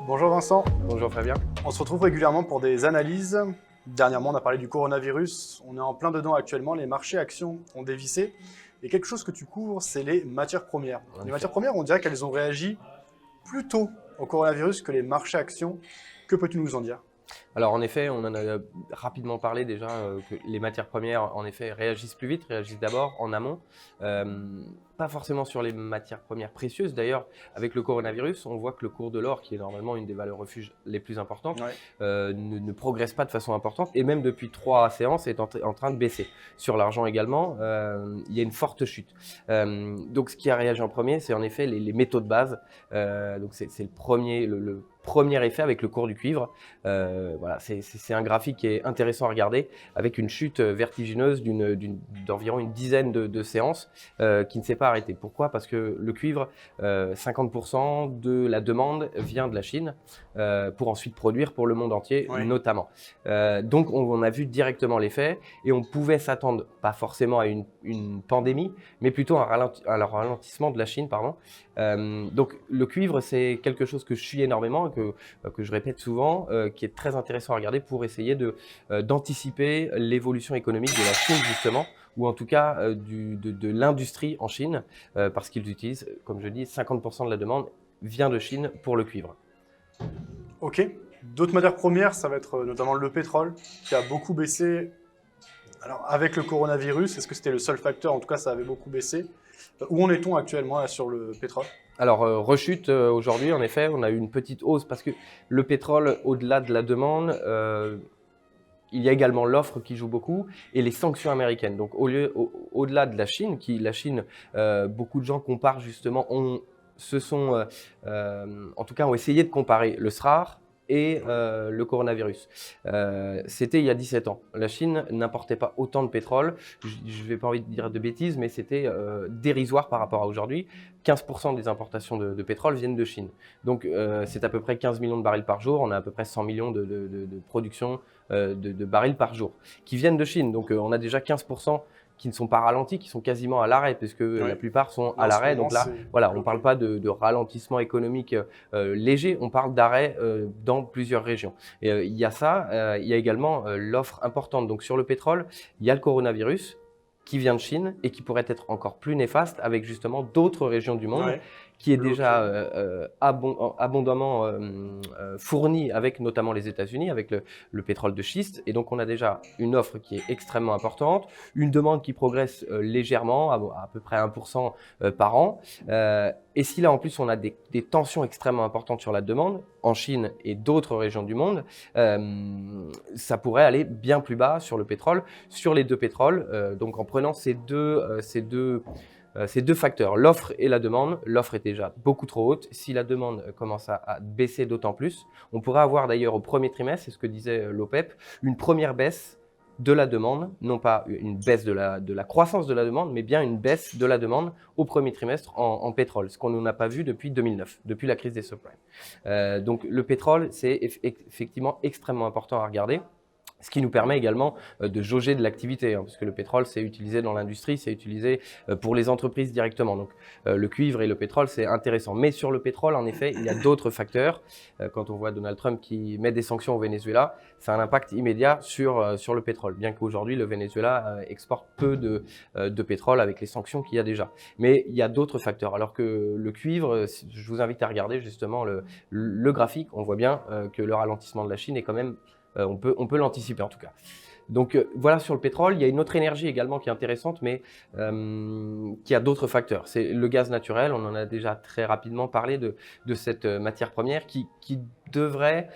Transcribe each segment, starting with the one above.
Bonjour Vincent, Bonjour Fabien. on se retrouve régulièrement pour des analyses. Dernièrement, on a parlé du coronavirus, on est en plein dedans actuellement, les marchés actions ont dévissé. Et quelque chose que tu couvres, c'est les matières premières. Les matières premières, on dirait qu'elles ont réagi plus tôt au coronavirus que les marchés actions. Que peux-tu nous en dire? Alors en effet, on en a rapidement parlé déjà, que les matières premières en effet réagissent plus vite, réagissent d'abord en amont. Pas forcément sur les matières premières précieuses. D'ailleurs, avec le coronavirus, on voit que le cours de l'or, qui est normalement une des valeurs refuges les plus importantes, Ouais. ne progresse pas de façon importante et même depuis 3 séances est en train de baisser. Sur l'argent également, il y a une forte chute. Donc ce qui a réagi en premier, c'est en effet les métaux de base. Donc c'est le premier effet avec le cours du cuivre. Voilà, c'est un graphique qui est intéressant à regarder avec une chute vertigineuse d'environ une dizaine de séances qui ne s'est pas arrêtée. Pourquoi? Parce que le cuivre, 50% de la demande vient de la Chine pour ensuite produire pour le monde entier, Ouais. notamment. Donc on a vu directement l'effet et on pouvait s'attendre, pas forcément à une pandémie, mais plutôt à un ralentissement de la Chine, pardon. Donc le cuivre, c'est quelque chose que je suis énormément, que je répète souvent, qui est très intéressant à regarder pour essayer d'anticiper l'évolution économique de la Chine justement, ou en tout cas de l'industrie en Chine, parce qu'ils utilisent, comme je dis, 50% de la demande vient de Chine pour le cuivre. Ok. D'autres matières premières, ça va être notamment le pétrole, qui a beaucoup baissé. Alors, avec le coronavirus, est-ce que c'était le seul facteur? En tout cas, ça avait beaucoup baissé. Où en est-on actuellement là, sur le pétrole? Alors, rechute aujourd'hui, en effet, on a eu une petite hausse parce que le pétrole, au-delà de la demande, il y a également l'offre qui joue beaucoup et les sanctions américaines. Donc, au-delà de la Chine, beaucoup de gens comparent justement, en tout cas, ont essayé de comparer le SRAR et le coronavirus. C'était il y a 17 ans. La Chine n'importait pas autant de pétrole. Je n'ai pas envie de dire de bêtises, mais c'était dérisoire par rapport à aujourd'hui. 15% des importations de pétrole viennent de Chine. Donc, c'est à peu près 15 millions de barils par jour. On a à peu près 100 millions de production de barils par jour qui viennent de Chine. Donc, on a déjà 15% qui ne sont pas ralentis, qui sont quasiment à l'arrêt, puisque la plupart sont à l'arrêt. Donc là, voilà, on ne parle pas de ralentissement économique léger, on parle d'arrêt dans plusieurs régions. Et, il y a ça, il y a également l'offre importante. Donc sur le pétrole, il y a le coronavirus qui vient de Chine et qui pourrait être encore plus néfaste avec justement d'autres régions du monde qui est déjà abondamment fournie avec notamment les États-Unis, avec le pétrole de schiste. Et donc on a déjà une offre qui est extrêmement importante, une demande qui progresse légèrement, à peu près 1% par an. Et si là en plus on a des tensions extrêmement importantes sur la demande, en Chine et d'autres régions du monde, ça pourrait aller bien plus bas sur le pétrole, sur les deux pétroles. Donc en prenant ces deux facteurs, l'offre et la demande. L'offre est déjà beaucoup trop haute. Si la demande commence à baisser d'autant plus, on pourrait avoir d'ailleurs au premier trimestre, c'est ce que disait l'OPEP, une première baisse de la demande, non pas une baisse de la croissance de la demande, mais bien une baisse de la demande au premier trimestre en pétrole, ce qu'on n'a pas vu depuis 2009, depuis la crise des subprimes. Donc le pétrole, c'est effectivement extrêmement important à regarder. Ce qui nous permet également de jauger de l'activité, parce que le pétrole, c'est utilisé dans l'industrie, c'est utilisé pour les entreprises directement. Donc, le cuivre et le pétrole, c'est intéressant. Mais sur le pétrole, en effet, il y a d'autres facteurs. Quand on voit Donald Trump qui met des sanctions au Venezuela, ça a un impact immédiat sur le pétrole, bien qu'aujourd'hui, le Venezuela exporte peu de pétrole avec les sanctions qu'il y a déjà. Mais il y a d'autres facteurs. Alors que le cuivre, je vous invite à regarder justement le graphique. On voit bien que le ralentissement de la Chine est quand même on peut l'anticiper en tout cas. Donc voilà sur le pétrole. Il y a une autre énergie également qui est intéressante, mais qui a d'autres facteurs. C'est le gaz naturel. On en a déjà très rapidement parlé de cette matière première qui devrait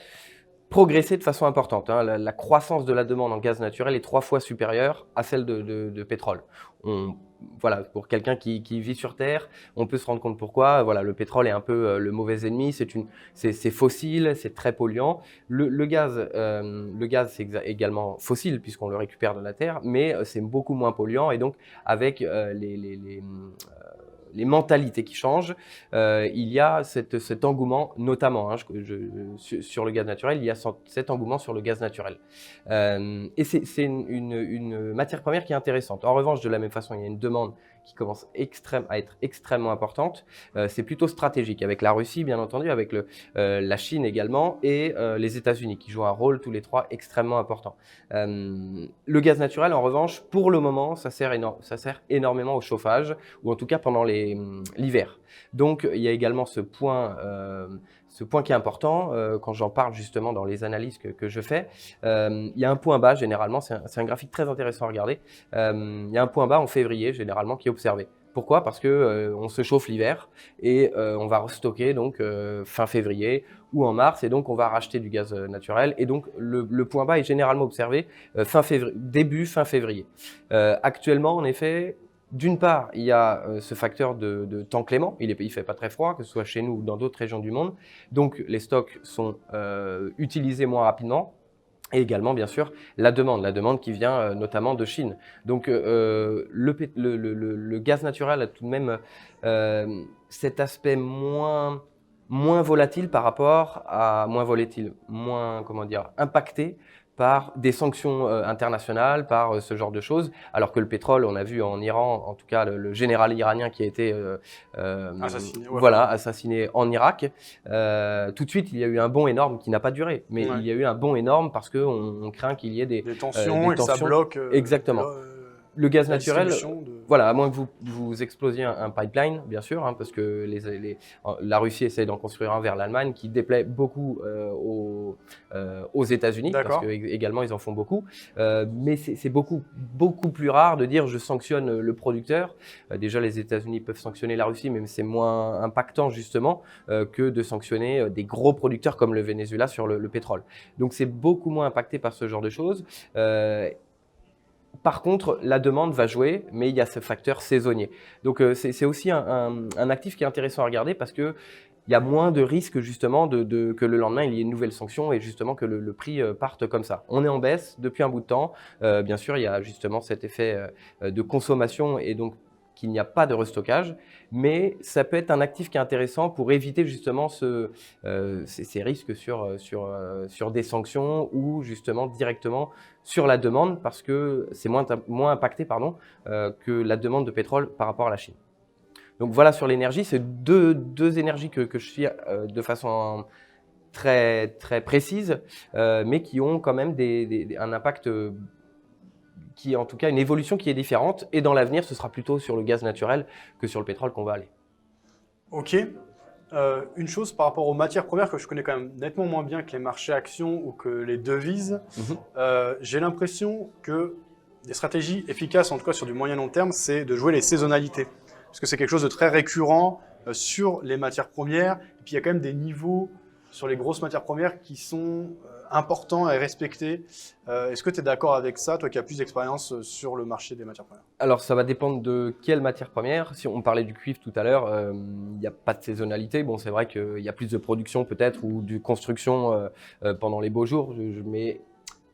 progresser de façon importante. La croissance de la demande en gaz naturel est 3 fois supérieure à celle de pétrole. Voilà, pour quelqu'un qui vit sur Terre, on peut se rendre compte pourquoi. Voilà, le pétrole est un peu le mauvais ennemi. C'est fossile, c'est très polluant. Le gaz, c'est également fossile puisqu'on le récupère de la Terre, mais c'est beaucoup moins polluant et donc avec les mentalités qui changent, il y a cet engouement, notamment sur le gaz naturel, il y a cet engouement sur le gaz naturel. Et c'est une matière première qui est intéressante. En revanche, de la même façon, il y a une demande qui commence à être extrêmement importante. C'est plutôt stratégique avec la Russie, bien entendu, avec la Chine également et les États-Unis qui jouent un rôle tous les trois extrêmement important. Le gaz naturel, en revanche, pour le moment, ça sert énormément au chauffage ou en tout cas pendant l'hiver. Donc, il y a également ce point qui est important quand j'en parle justement dans les analyses que je fais. Il y a un point bas généralement, c'est un graphique très intéressant à regarder. Il y a un point bas en février généralement qui est observé. Pourquoi? Parce que on se chauffe l'hiver et on va restocker donc fin février ou en mars et donc on va racheter du gaz naturel et donc le point bas est généralement observé début fin février. Actuellement en effet, d'une part, il y a ce facteur de temps clément, il fait pas très froid, que ce soit chez nous ou dans d'autres régions du monde, donc les stocks sont utilisés moins rapidement. Et également, bien sûr, la demande qui vient notamment de Chine. Donc, le gaz naturel a tout de même cet aspect moins volatile par rapport à moins impacté par des sanctions internationales, par ce genre de choses, alors que le pétrole, on a vu en Iran, en tout cas le général iranien qui a été assassiné en Irak, tout de suite il y a eu un bond énorme qui n'a pas duré, mais il y a eu un bond énorme parce qu'on craint qu'il y ait des tensions et que ça bloque exactement. Le gaz naturel, voilà, à moins que vous explosiez un pipeline, bien sûr, hein, parce que la Russie essaie d'en construire un vers l'Allemagne qui déplaît beaucoup aux États-Unis, parce que également ils en font beaucoup. Mais c'est beaucoup plus rare de dire je sanctionne le producteur. Déjà, les États-Unis peuvent sanctionner la Russie, mais c'est moins impactant justement que de sanctionner des gros producteurs comme le Venezuela sur le pétrole. Donc c'est beaucoup moins impacté par ce genre de choses. Par contre, la demande va jouer, mais il y a ce facteur saisonnier. Donc, c'est aussi un actif qui est intéressant à regarder parce que il y a moins de risques justement que le lendemain il y ait une nouvelle sanction et justement que le prix parte comme ça. On est en baisse depuis un bout de temps. Bien sûr, il y a justement cet effet de consommation et donc qu'il n'y a pas de restockage, mais ça peut être un actif qui est intéressant pour éviter justement ces risques sur des sanctions ou justement directement sur la demande parce que c'est moins impacté que la demande de pétrole par rapport à la Chine. Donc voilà sur l'énergie, c'est deux énergies que je suis de façon très, très précise, mais qui ont quand même un impact qui est en tout cas une évolution qui est différente. Et dans l'avenir, ce sera plutôt sur le gaz naturel que sur le pétrole qu'on va aller. Ok. Une chose par rapport aux matières premières que je connais quand même nettement moins bien que les marchés actions ou que les devises, j'ai l'impression que des stratégies efficaces, en tout cas sur du moyen long terme, c'est de jouer les saisonnalités. Parce que c'est quelque chose de très récurrent sur les matières premières. Et puis il y a quand même des niveaux sur les grosses matières premières qui sont importants à respecter. Est-ce que tu es d'accord avec ça, toi qui as plus d'expérience sur le marché des matières premières? Alors, ça va dépendre de quelle matière première. Si on parlait du cuivre tout à l'heure, il n'y a pas de saisonnalité. Bon, c'est vrai qu'il y a plus de production peut-être ou de construction pendant les beaux jours, mais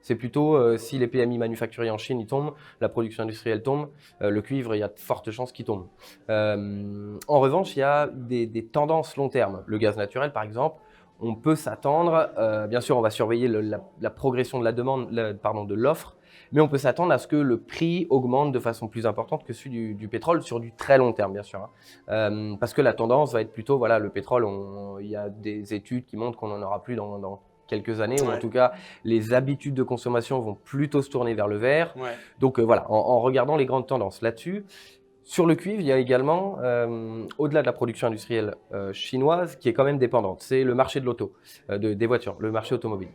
c'est plutôt si les PMI manufacturiers en Chine ils tombent, la production industrielle tombe, le cuivre, il y a de fortes chances qu'il tombe. En revanche, il y a des tendances long terme. Le gaz naturel, par exemple, on peut s'attendre, bien sûr, on va surveiller la progression de la demande, de l'offre, mais on peut s'attendre à ce que le prix augmente de façon plus importante que celui du pétrole sur du très long terme, bien sûr. Parce que la tendance va être plutôt, voilà, le pétrole, il y a des études qui montrent qu'on n'en aura plus dans quelques années, ou en tout cas, les habitudes de consommation vont plutôt se tourner vers le vert. Donc voilà, en regardant les grandes tendances là-dessus. Sur le cuivre, il y a également, au-delà de la production industrielle chinoise, qui est quand même dépendante, c'est le marché de l'auto, des voitures, le marché automobile.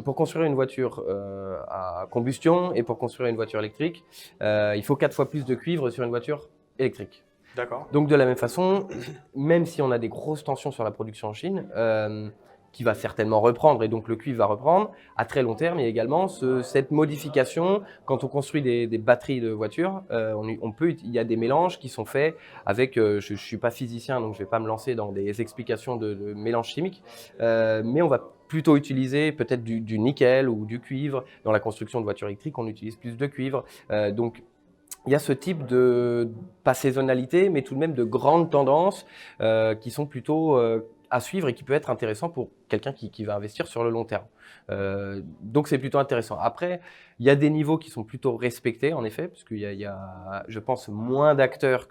Pour construire une voiture à combustion et pour construire une voiture électrique, il faut 4 fois plus de cuivre sur une voiture électrique. D'accord. Donc de la même façon, même si on a des grosses tensions sur la production en Chine, qui va certainement reprendre et donc le cuivre va reprendre. À très long terme, il y a également cette modification. Quand on construit des batteries de voitures, il y a des mélanges qui sont faits avec, je ne suis pas physicien donc je ne vais pas me lancer dans des explications de mélanges chimiques, mais on va plutôt utiliser peut-être du nickel ou du cuivre. Dans la construction de voitures électriques, on utilise plus de cuivre. Donc, il y a ce type de, pas saisonnalité, mais tout de même de grandes tendances qui sont plutôt à suivre et qui peut être intéressant pour quelqu'un qui va investir sur le long terme. Donc c'est plutôt intéressant. Après, il y a des niveaux qui sont plutôt respectés en effet, parce qu'il y a, je pense, moins d'acteurs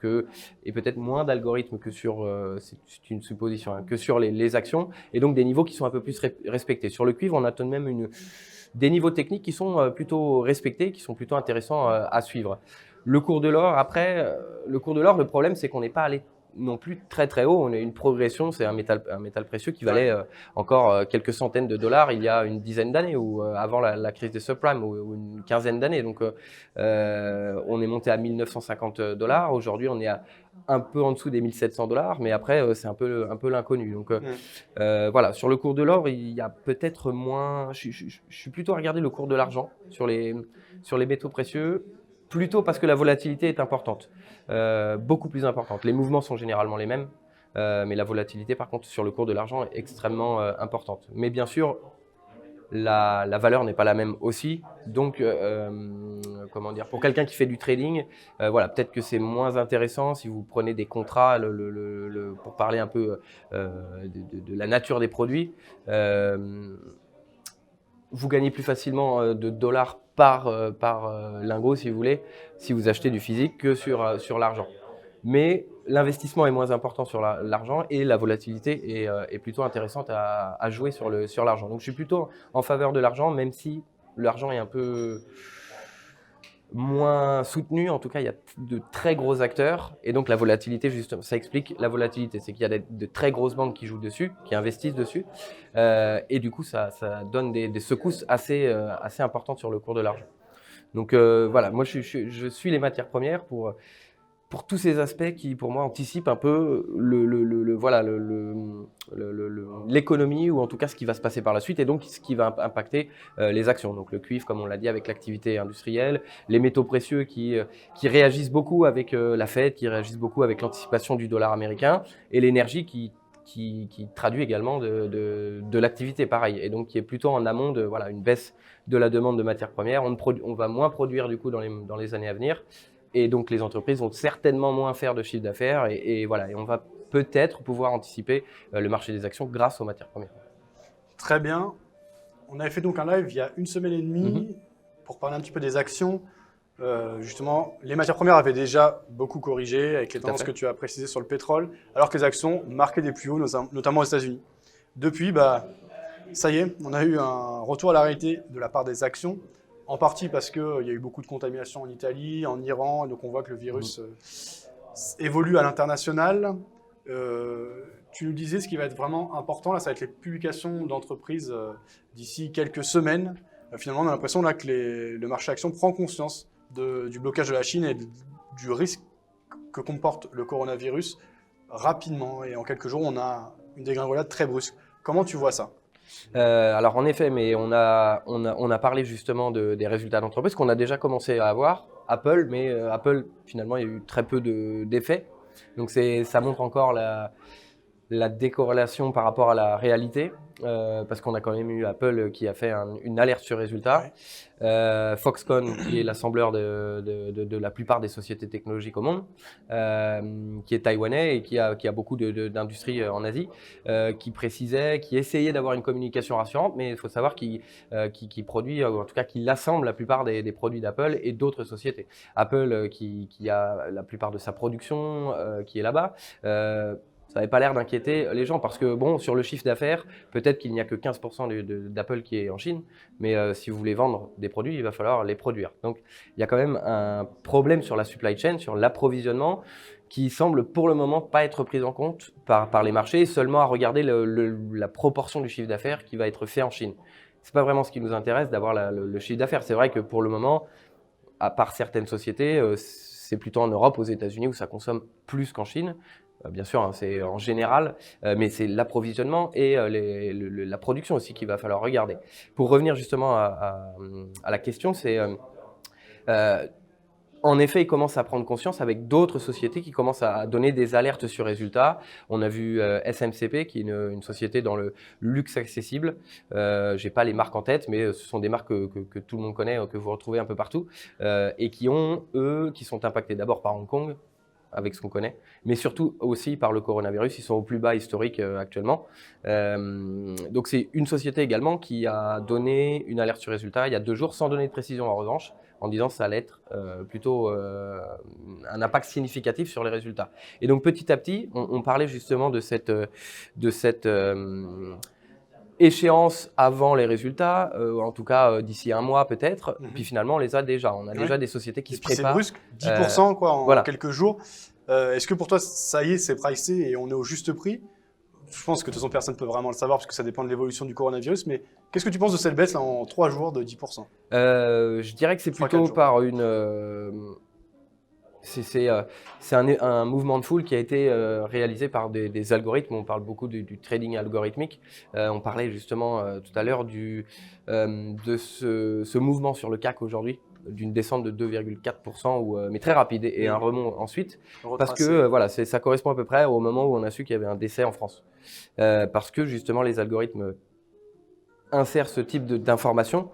et peut-être moins d'algorithmes que sur, c'est une supposition, hein, que sur les actions, et donc des niveaux qui sont un peu plus respectés. Sur le cuivre, on a tout de même des niveaux techniques qui sont plutôt respectés, qui sont plutôt intéressants à suivre. Le cours de l'or, après, le cours de l'or, le problème, c'est qu'on n'est pas allé non plus très très haut. On a une progression, c'est un métal précieux qui valait encore quelques centaines de dollars il y a une dizaine d'années, ou avant la crise des subprimes, ou une quinzaine d'années. Donc on est monté à 1950 dollars. Aujourd'hui, on est un peu en dessous des 1700 dollars, mais après, c'est un peu l'inconnu. Donc voilà, sur le cours de l'or, il y a peut-être moins. Je suis plutôt à regarder le cours de l'argent sur les métaux précieux, plutôt parce que la volatilité est importante, beaucoup plus importante. Les mouvements sont généralement les mêmes, mais la volatilité, par contre, sur le cours de l'argent est extrêmement importante. Mais bien sûr, la valeur n'est pas la même aussi. Donc, comment dire, pour quelqu'un qui fait du trading, voilà, peut-être que c'est moins intéressant si vous prenez des contrats, pour parler un peu de la nature des produits. Vous gagnez plus facilement de dollars par lingot, si vous voulez, si vous achetez du physique que sur l'argent. Mais l'investissement est moins important sur l'argent, et la volatilité est plutôt intéressante à jouer sur l'argent. Donc je suis plutôt en faveur de l'argent, même si l'argent est un peu moins soutenu. En tout cas, il y a de très gros acteurs, et donc la volatilité, justement, ça explique la volatilité. C'est qu'il y a de très grosses banques qui jouent dessus, qui investissent dessus, et du coup, ça donne des secousses assez importantes sur le cours de l'argent. Donc voilà, moi je suis les matières premières pour tous ces aspects qui, pour moi, anticipent un peu l'économie, ou en tout cas ce qui va se passer par la suite, et donc ce qui va impacter les actions. Donc le cuivre, comme on l'a dit, avec l'activité industrielle, les métaux précieux qui réagissent beaucoup avec la Fed, qui réagissent beaucoup avec l'anticipation du dollar américain, et l'énergie qui traduit également de l'activité, pareil, et donc qui est plutôt en amont de une baisse de la demande de matières premières. On va moins produire du coup dans les années à venir. Et donc, les entreprises vont certainement moins faire de chiffre d'affaires, et voilà. Et on va peut-être pouvoir anticiper le marché des actions grâce aux matières premières. Très bien. On avait fait donc un live il y a une semaine et demie pour parler un petit peu des actions. Justement, les matières premières avaient déjà beaucoup corrigé avec les tendances que tu as précisées sur le pétrole, alors que les actions marquaient des plus hauts, notamment aux États-Unis. Depuis, ça y est, on a eu un retour à la réalité de la part des actions. En partie parce qu'il y a eu beaucoup de contamination en Italie, en Iran, et donc on voit que le virus évolue à l'international. Tu nous disais, ce qui va être vraiment important, là, ça va être les publications d'entreprises d'ici quelques semaines. Finalement, on a l'impression là que le marché action prend conscience du blocage de la Chine et du risque que comporte le coronavirus rapidement. Et en quelques jours, on a une dégringolade très brusque. Comment tu vois ça ? Alors en effet, mais on a parlé justement des résultats d'entreprise qu'on a déjà commencé à avoir. Apple, mais Apple, finalement, il y a eu très peu d'effets. Donc ça montre encore la décorrélation par rapport à la réalité, parce qu'on a quand même eu Apple qui a fait une alerte sur résultat. Foxconn, qui est l'assembleur de la plupart des sociétés technologiques au monde, qui est taïwanais et qui a beaucoup d'industries en Asie, qui essayait d'avoir une communication rassurante, mais il faut savoir qu'il produit, en tout cas qu'il assemble la plupart des produits d'Apple et d'autres sociétés. Apple qui a la plupart de sa production qui est là-bas. Ça n'avait pas l'air d'inquiéter les gens, parce que bon, sur le chiffre d'affaires, peut-être qu'il n'y a que 15% d'Apple qui est en Chine, mais si vous voulez vendre des produits, il va falloir les produire. Donc il y a quand même un problème sur la supply chain, sur l'approvisionnement, qui semble pour le moment pas être pris en compte par les marchés, seulement à regarder la proportion du chiffre d'affaires qui va être fait en Chine. C'est pas vraiment ce qui nous intéresse d'avoir le chiffre d'affaires. C'est vrai que pour le moment, à part certaines sociétés, c'est plutôt en Europe, aux États-Unis, où ça consomme plus qu'en Chine. Bien sûr, hein, c'est en général, mais c'est l'approvisionnement et la production aussi qu'il va falloir regarder. Pour revenir justement à la question, c'est en effet, ils commencent à prendre conscience avec d'autres sociétés qui commencent à donner des alertes sur résultats. On a vu SMCP, qui est une société dans le luxe accessible. Je n'ai pas les marques en tête, mais ce sont des marques que tout le monde connaît, que vous retrouvez un peu partout, et qui sont impactées d'abord par Hong Kong, avec ce qu'on connaît, mais surtout aussi par le coronavirus. Ils sont au plus bas historique actuellement. Donc c'est une société également qui a donné une alerte sur résultat il y a 2 jours, sans donner de précision en revanche, en disant que ça allait être plutôt un impact significatif sur les résultats. Et donc petit à petit, on parlait justement de cette échéance avant les résultats, en tout cas d'ici un mois peut-être, puis finalement on les a déjà. On a déjà des sociétés qui se préparent. C'est brusque, 10% quoi, en voilà. quelques jours. Est-ce que pour toi, ça y est, c'est pricé et on est au juste prix? Je pense que de toute façon, personne ne peut vraiment le savoir parce que ça dépend de l'évolution du coronavirus, mais qu'est-ce que tu penses de cette baisse là, en 3 jours de 10%? Je dirais que c'est plutôt par une... c'est un mouvement de foule qui a été réalisé par des algorithmes. On parle beaucoup du trading algorithmique. On parlait justement tout à l'heure de ce mouvement sur le CAC aujourd'hui, d'une descente de 2,4%, mais très rapide, et un remont ensuite. Parce que voilà, ça correspond à peu près au moment où on a su qu'il y avait un décès en France. Parce que justement, les algorithmes insèrent ce type d'information.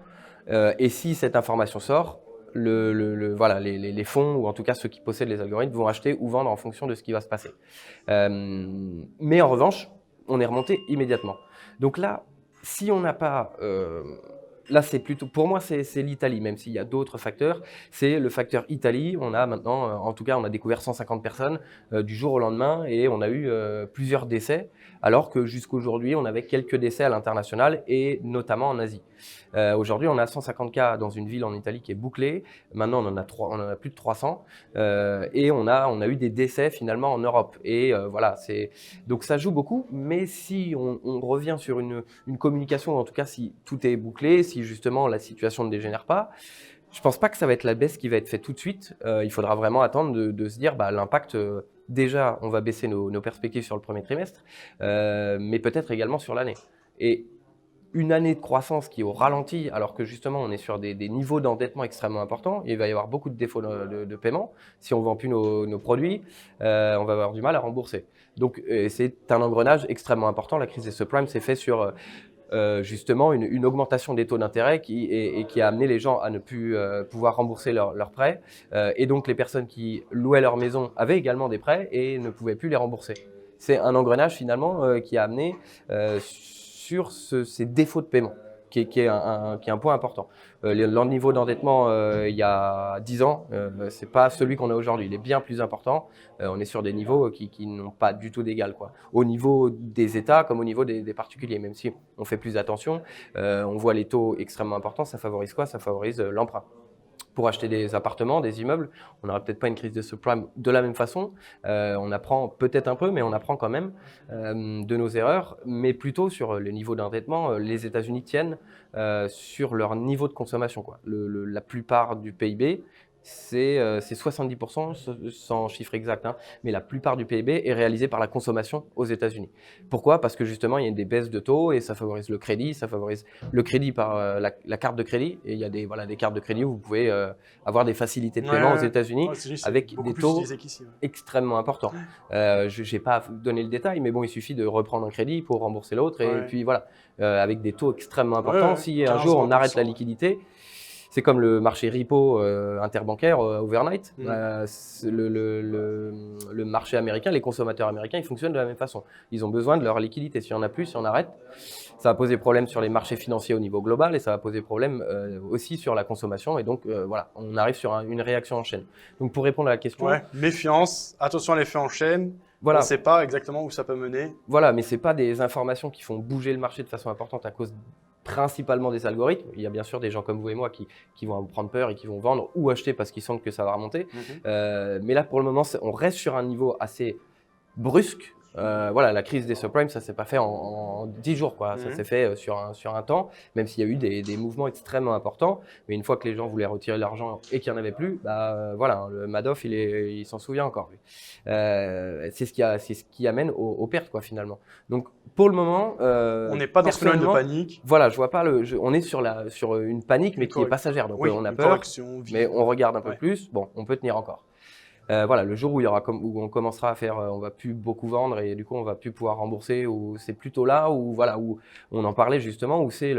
Et si cette information sort, voilà, les fonds, ou en tout cas ceux qui possèdent les algorithmes, vont acheter ou vendre en fonction de ce qui va se passer. Mais en revanche, on est remonté immédiatement. Donc là, si on n'a pas... là, c'est plutôt, pour moi, c'est l'Italie, même s'il y a d'autres facteurs. C'est le facteur Italie. On a maintenant, en tout cas, on a découvert 150 personnes du jour au lendemain, et on a eu plusieurs décès, alors que jusqu'aujourd'hui, on avait quelques décès à l'international et notamment en Asie. Aujourd'hui, on a 150 cas dans une ville en Italie qui est bouclée. Maintenant, on en a plus de 300, et on a eu des décès finalement en Europe. Et voilà, donc ça joue beaucoup. Mais si on revient sur une communication, en tout cas si tout est bouclé, si justement la situation ne dégénère pas, je pense pas que ça va être la baisse qui va être faite tout de suite. Il faudra vraiment attendre de se dire l'impact. Déjà, on va baisser nos perspectives sur le premier trimestre, mais peut-être également sur l'année. Et une année de croissance qui est au ralenti, alors que justement on est sur des niveaux d'endettement extrêmement importants, il va y avoir beaucoup de défauts de paiement. Si on ne vend plus nos produits, on va avoir du mal à rembourser. Donc c'est un engrenage extrêmement important. La crise des subprimes s'est faite sur justement une augmentation des taux d'intérêt qui a amené les gens à ne plus pouvoir rembourser leurs prêts. Et donc les personnes qui louaient leur maison avaient également des prêts et ne pouvaient plus les rembourser. C'est un engrenage finalement qui a amené sur ces défauts de paiement, qui est un point important. Leur niveau d'endettement il y a 10 ans, c'est pas celui qu'on a aujourd'hui. Il est bien plus important. On est sur des niveaux qui n'ont pas du tout d'égal, quoi. Au niveau des États comme au niveau des particuliers, même si on fait plus attention, on voit les taux extrêmement importants. Ça favorise quoi? Ça favorise l'emprunt. Pour acheter des appartements, des immeubles, on n'aura peut-être pas une crise de subprime de la même façon. On apprend peut-être un peu, mais on apprend quand même de nos erreurs. Mais plutôt sur le niveau d'endettement, les États-Unis tiennent sur leur niveau de consommation, quoi. La plupart du PIB, c'est 70%, sans chiffre exact, hein, mais la plupart du PIB est réalisé par la consommation aux États-Unis. Pourquoi? Parce que justement, il y a des baisses de taux et ça favorise le crédit, ça favorise le crédit par la carte de crédit. Et il y a des cartes de crédit où vous pouvez avoir des facilités de paiement aux États-Unis avec des taux extrêmement importants. Je n'ai pas donné le détail, mais bon, il suffit de reprendre un crédit pour rembourser l'autre, et puis voilà, avec des taux extrêmement importants. Si un jour on arrête la liquidité, c'est comme le marché repo interbancaire overnight. Le marché américain, les consommateurs américains, ils fonctionnent de la même façon. Ils ont besoin de leur liquidité. Si on a plus, si on arrête, ça va poser problème sur les marchés financiers au niveau global, et ça va poser problème aussi sur la consommation. Et donc voilà, on arrive sur une réaction en chaîne. Donc pour répondre à la question, méfiance, attention à l'effet en chaîne. Voilà. On ne sait pas exactement où ça peut mener. Voilà, mais c'est pas des informations qui font bouger le marché de façon importante à cause principalement des algorithmes. Il y a bien sûr des gens comme vous et moi qui vont prendre peur et qui vont vendre ou acheter parce qu'ils sentent que ça va remonter. Mais là, pour le moment, on reste sur un niveau assez brusque. Voilà, la crise des subprimes, ça s'est pas fait en 10 jours, quoi. Ça s'est fait sur un temps, même s'il y a eu des mouvements extrêmement importants. Mais une fois que les gens voulaient retirer l'argent et qu'il n'y en avait plus, voilà, le Madoff, il s'en souvient encore. C'est ce qui amène aux pertes, quoi, finalement. Donc, pour le moment, on n'est pas dans ce phénomène de panique. Voilà, je vois pas on est sur une panique, mais qui est passagère. Donc, on a peur, mais on regarde un peu plus. Bon, on peut tenir encore. Voilà, le jour où où on commencera à faire, on va plus beaucoup vendre et du coup on va plus pouvoir rembourser, ou c'est plutôt là où voilà, où on en parlait justement, où c'est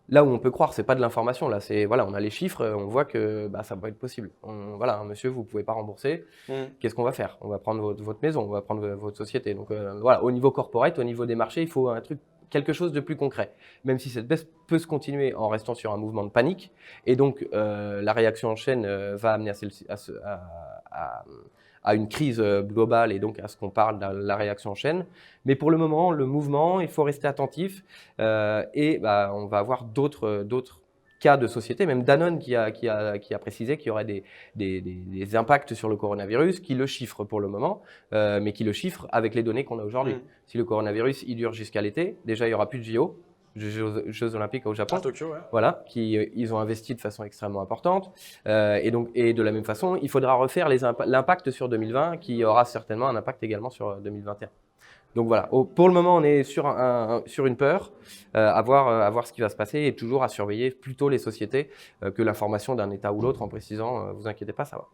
Là où on peut croire, c'est pas de l'information. Là, c'est voilà, on a les chiffres, on voit que ça peut être possible. Voilà, monsieur, vous pouvez pas rembourser. Qu'est-ce qu'on va faire? On va prendre votre maison, on va prendre votre société. Donc voilà, au niveau corporate, au niveau des marchés, il faut quelque chose de plus concret. Même si cette baisse peut se continuer en restant sur un mouvement de panique, et donc la réaction en chaîne va amener à une crise globale et donc à ce qu'on parle de la réaction en chaîne. Mais pour le moment, le mouvement, il faut rester attentif et on va avoir d'autres cas de société, même Danone qui a précisé qu'il y aurait des impacts sur le coronavirus, qui le chiffre pour le moment, mais qui le chiffre avec les données qu'on a aujourd'hui. Si le coronavirus il dure jusqu'à l'été, déjà il n'y aura plus de JO. Jeux Olympiques au Japon. À Tokyo, ouais. Voilà, ils ont investi de façon extrêmement importante. Et de la même façon, il faudra refaire l'impact sur 2020 qui aura certainement un impact également sur 2021. Donc voilà, pour le moment, on est sur une peur, à voir ce qui va se passer et toujours à surveiller plutôt les sociétés que l'information d'un État ou l'autre en précisant, vous inquiétez pas, ça va.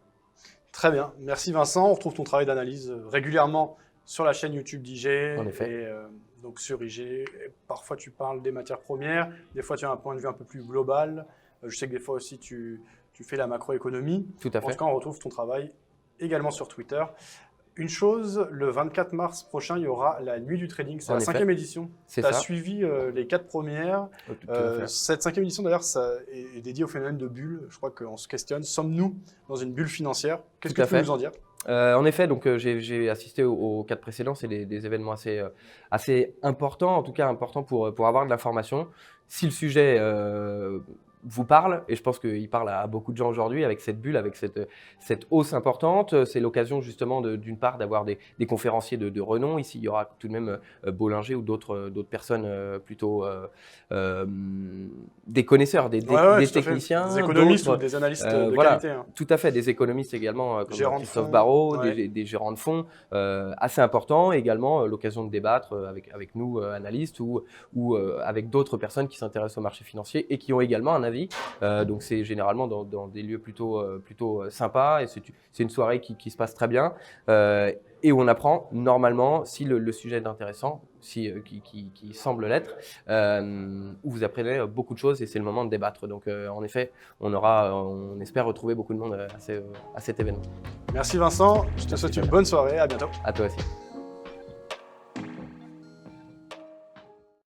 Très bien, merci Vincent. On retrouve ton travail d'analyse régulièrement sur la chaîne YouTube d'IG. En effet. Et, donc sur IG, parfois tu parles des matières premières, des fois tu as un point de vue un peu plus global. Je sais que des fois aussi tu fais la macroéconomie. Tout à fait. En tout cas, on retrouve ton travail également sur Twitter. Une chose, le 24 mars prochain, il y aura la nuit du trading, c'est la 5e édition. C'est ça. Tu as ça. suivi les 4 premières. Cette 5e édition, d'ailleurs, ça est dédiée au phénomène de bulle. Je crois qu'on se questionne, sommes-nous dans une bulle financière? Qu'est-ce que tu peux nous en dire? En effet, donc j'ai assisté aux 4 précédents, c'est des événements assez importants, en tout cas importants pour avoir de l'information. Si le sujet vous parle, et je pense qu'il parle à beaucoup de gens aujourd'hui avec cette bulle, avec cette hausse importante, c'est l'occasion justement d'une part d'avoir des conférenciers de renom. Ici, il y aura tout de même Bollinger ou d'autres personnes plutôt des connaisseurs, des techniciens, des économistes ou des analystes de qualité. Hein. Tout à fait, des économistes également, comme Christophe fonds, Barrault, des gérants de fonds assez importants, et également l'occasion de débattre avec nous, analystes, ou avec d'autres personnes qui s'intéressent au marché financier et qui ont également un avis. Donc c'est généralement dans des lieux plutôt sympas, et c'est une soirée qui se passe très bien et où on apprend normalement, si le sujet est intéressant, qui semble l'être, où vous apprenez beaucoup de choses et c'est le moment de débattre. Donc en effet, on espère retrouver beaucoup de monde à cet événement. Merci Vincent, je te souhaite une bonne soirée, à bientôt. À toi aussi.